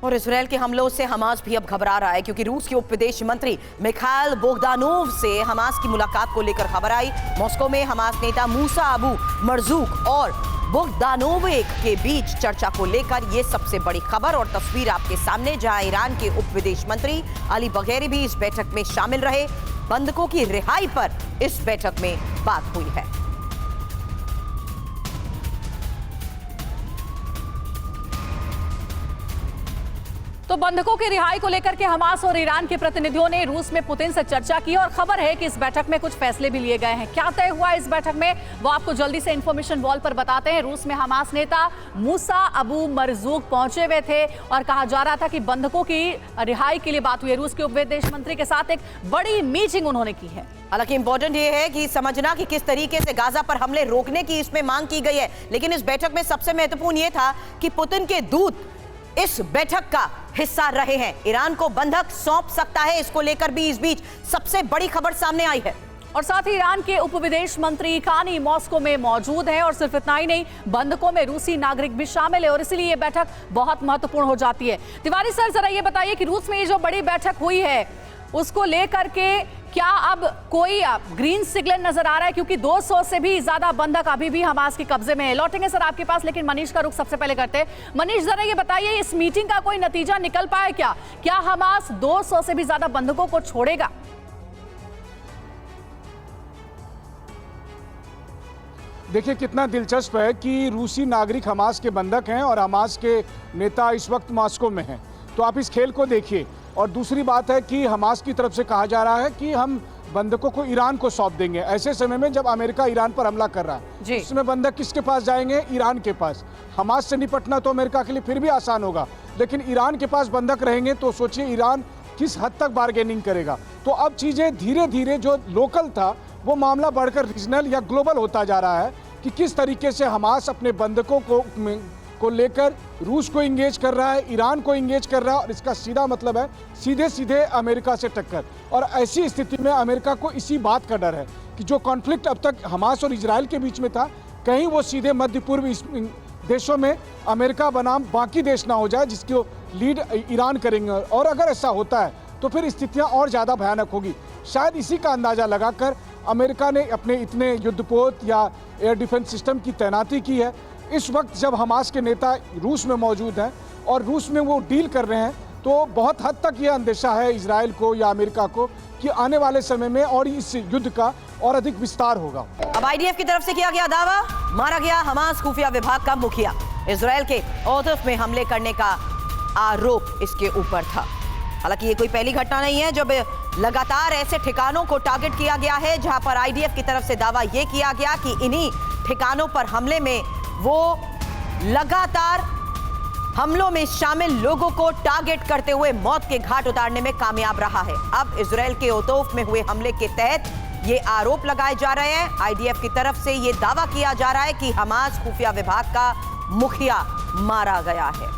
और इजरायल के हमलों से हमास भी अब घबरा रहा है, क्योंकि रूस के उप विदेश मंत्री मिखाइल बोगदानोव से हमास की मुलाकात को लेकर खबर आई। मॉस्को में हमास नेता मूसा अबू मरजूक और बोगदानोव के बीच चर्चा को लेकर यह सबसे बड़ी खबर और तस्वीर आपके सामने, जहां ईरान के उप विदेश मंत्री अली बघेरी भी इस बैठक में शामिल रहे। बंधकों की रिहाई पर इस बैठक में बात हुई है। तो बंधकों की रिहाई को लेकर के हमास और ईरान के प्रतिनिधियों ने रूस में पुतिन से चर्चा की और खबर है कि इस बैठक में कुछ फैसले भी लिए गए हैं। क्या तय हुआ इस बैठक में, वो आपको जल्दी से इंफॉर्मेशन वॉल पर बताते हैं। रूस में हमास नेता मूसा अबू मरजूक पहुंचे हुए थे और कहा जा रहा था कि बंधकों की रिहाई के लिए बात हुई है। रूस के उप विदेश मंत्री के साथ एक बड़ी मीटिंग उन्होंने की है। हालांकि इंपॉर्टेंट ये है कि समझना कि किस तरीके से गाजा पर हमले रोकने की इसमें मांग की गई है, लेकिन इस बैठक में सबसे महत्वपूर्ण ये था कि पुतिन के दूत इस बैठक का हिस्सा रहे हैं। ईरान को बंधक सौंप सकता है, इसको लेकर भी इस बीच सबसे बड़ी खबर सामने आई है। और साथ ही ईरान के उप विदेश मंत्री कानी मॉस्को में मौजूद हैं और सिर्फ इतना ही नहीं, बंधकों में रूसी नागरिक भी शामिल है और इसलिए यह बैठक बहुत महत्वपूर्ण हो जाती है। तिवारी सर, जरा ये बताइए कि रूस में ये जो बड़ी बैठक हुई है उसको लेकर के क्या अब कोई ग्रीन सिग्नल नजर आ रहा है, क्योंकि 200 से भी ज्यादा बंधक अभी भी हमास के कब्जे में है। लौटेंगे सर आपके पास, लेकिन मनीष का रुख सबसे पहले करते हैं। मनीष, जरा ये बताइए, इस मीटिंग का कोई नतीजा निकल पाए क्या हमास 200 से भी ज्यादा बंधकों को छोड़ेगा? देखिए कितना दिलचस्प है कि रूसी नागरिक हमास के बंधक हैं और हमास के नेता इस वक्त मॉस्को में हैं। तो आप इस खेल को देखिए। और दूसरी बात है कि हमास की तरफ से कहा जा रहा है कि हम बंधकों को ईरान को सौंप देंगे, ऐसे समय में जब अमेरिका ईरान पर हमला कर रहा है। इसमें बंधक किसके पास जाएंगे? ईरान के पास। हमास से निपटना तो अमेरिका के लिए फिर भी आसान होगा, लेकिन ईरान के पास बंधक रहेंगे तो सोचिए ईरान किस हद तक बार्गेनिंग करेगा। तो अब चीज़ें धीरे धीरे, जो लोकल था वो मामला बढ़कर रीजनल या ग्लोबल होता जा रहा है कि किस तरीके से हमास अपने बंधकों को लेकर रूस को इंगेज कर रहा है, ईरान को इंगेज कर रहा है, और इसका सीधा मतलब है सीधे सीधे अमेरिका से टक्कर। और ऐसी स्थिति में अमेरिका को इसी बात का डर है कि जो कॉन्फ्लिक्ट अब तक हमास और इजराइल के बीच में था, कहीं वो सीधे मध्य पूर्व देशों में अमेरिका बनाम बाकी देश ना हो जाए जिसको लीड ईरान करेंगे। और अगर ऐसा होता है तो फिर स्थितियाँ और ज़्यादा भयानक होगी। शायद इसी का अंदाज़ा लगाकर अमेरिका ने अपने इतने युद्धपोत या एयर डिफेंस सिस्टम की तैनाती की है। इस वक्त जब हमास के नेता रूस में मौजूद हैं और रूस में वो डील कर रहे हैं, तो बहुत हद तक ये अंदेशा है इजराइल को या अमेरिका को कि आने वाले समय में और इस युद्ध का और अधिक विस्तार होगा। अब आईडीएफ की तरफ से किया गया दावा, मारा गया हमास खुफिया विभाग का मुखिया। इजराइल के औतफ में हमले करने का आरोप इसके ऊपर था। हालांकि ये कोई पहली घटना नहीं है जब लगातार ऐसे ठिकानों को टारगेट किया गया है, जहां पर आईडीएफ की तरफ से दावा यह किया गया कि इन्हीं ठिकानों पर हमले में वो लगातार हमलों में शामिल लोगों को टारगेट करते हुए मौत के घाट उतारने में कामयाब रहा है। अब इजराइल के ओतोफ में हुए हमले के तहत ये आरोप लगाए जा रहे हैं। आईडीएफ की तरफ से ये दावा किया जा रहा है कि हमास खुफिया विभाग का मुखिया मारा गया है।